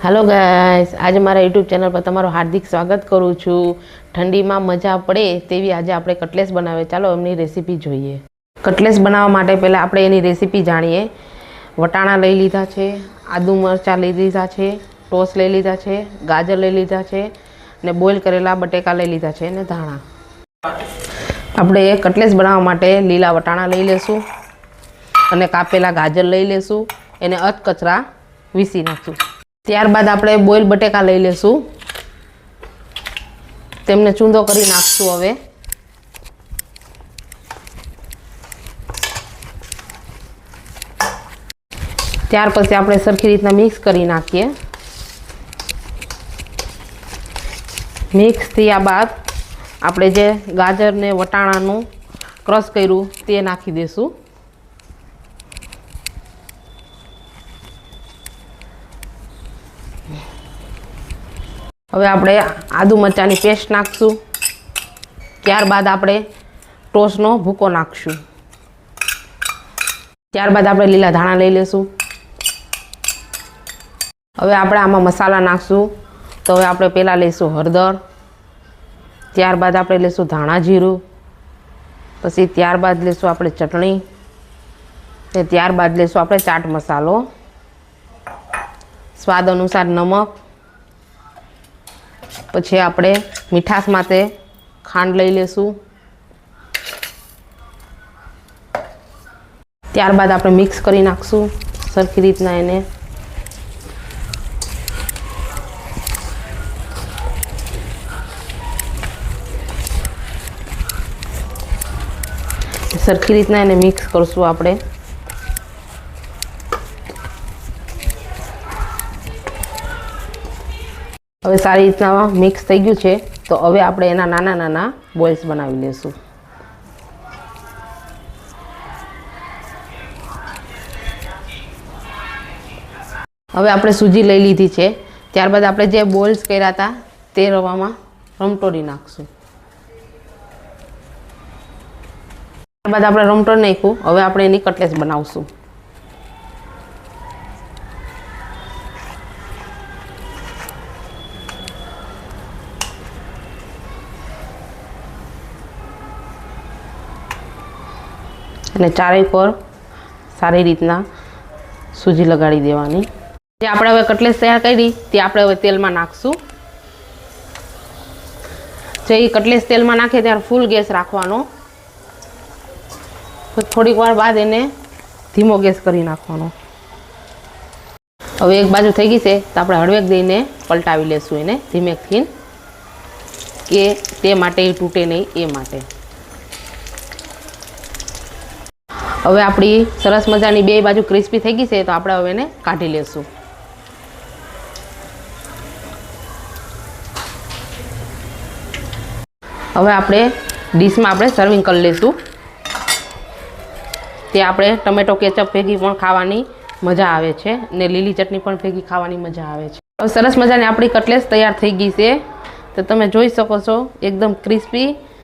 Hello guys, आज मारा YouTube channel पर तमारो हार्दिक स्वागत करूँ छूँ। ठंडी में मजा पड़े तेवी आज आपणे कटलेस बनावे। चलो एमनी रेसिपी जोईए। कटलेस बनाववा माटे पहला आपणे एनी रेसिपी जाणीए। वटाणा लई लीधा छे, आदू मरचा लई लीधा छे, टोस लई लीधा छे, गाजर लई लीधा छे ने बोइल करेला बटेका लई लीधा छे ने धाणा। आपणे कटलेस बनाववा माटे लीला वटाणा लई लेशुं अने कापेला गाजर लई लेशुं। एने अधकचरा वीसी नाखशुं। त्यारबाद आपणे बोइल बटेका लई लेशुं, तेमने चूंदो करी नाखशुं। हवे त्यार पछी आपणे सरखी रीतना मिक्स करी नाखीए। मिक्स थया बाद आपणे जे गाजर ने वटाणानुं क्रश कर्युं ते नाखी देशुं। हवे आपणे आदू मरचानी पेस्ट नाखशुं। त्यारबाद आपणे टोसनो भूको नाखशुं। त्यारबाद आपणे लीला धाणा लई लेशुं। हवे आपणे आमां मसाला नाखशुं। तो हवे आपणे पहेला लईशुं हळदर, त्यारबाद आपणे लईशुं धाणा जीरुं, पछी त्यारबाद लईशुं आपणे चटणी ने त्यारबाद लईशुं आपणे चाट मसालो, स्वाद अनुसार नमक, पछी आपणे मीठास माटे खांड लई लेशुं। त्यारबाद आपणे मिक्स करी नाखशुं सरखी रीतना एने। सरखी रीतना एने मिक्स करशुं आपणे। हवे सारी रीतना मिक्स थई गयुं छे तो हवे आपणे एना नाना नाना बॉल्स बनावी लेशुं। हवे आपणे सूजी लई लीधी छे। त्यारबाद आपणे जे बॉल्स कर्या हता ते रवामां रमटोड़ी नाखशुं। त्यारबाद आपणे रमटोड़ नाख्युं। हवे आपणे एनी कटलेस बनावशुं। અને ચારે પર સારી રીતના સૂજી લગાડી દેવાની। જે આપણે હવે કટલેસ તૈયાર કરી તે આપણે હવે તેલમાં નાખશું। જે કટલેસ તેલમાં નાખે ત્યારે ફૂલ ગેસ રાખવાનો। થોડીક વાર બાદ એને ધીમો ગેસ કરી નાખવાનો। હવે એક બાજુ થઈ ગઈ છે તો આપણે હળવેક દઈને પલટાવી લેશું એને ધીમેકથી, કે તે માટે તૂટે નહીં એ માટે। હવે આપણી સરસ મજાની બે બાજુ ક્રિસ્પી થઈ ગઈ છે તો આપણે હવે એને કાઢી લેશું। હવે આપણે ડીશમાં આપણે સર્વિંગ કરી લેશું। તે આપણે ટમેટો કેચઅપ ભેગી પણ ખાવાની મજા આવે છે ને લીલી ચટણી પણ ભેગી ખાવાની મજા આવે છે। હવે સરસ મજાની આપણી કટલેસ તૈયાર થઈ ગઈ છે તો તમે જોઈ શકો છો એકદમ ક્રિસ્પી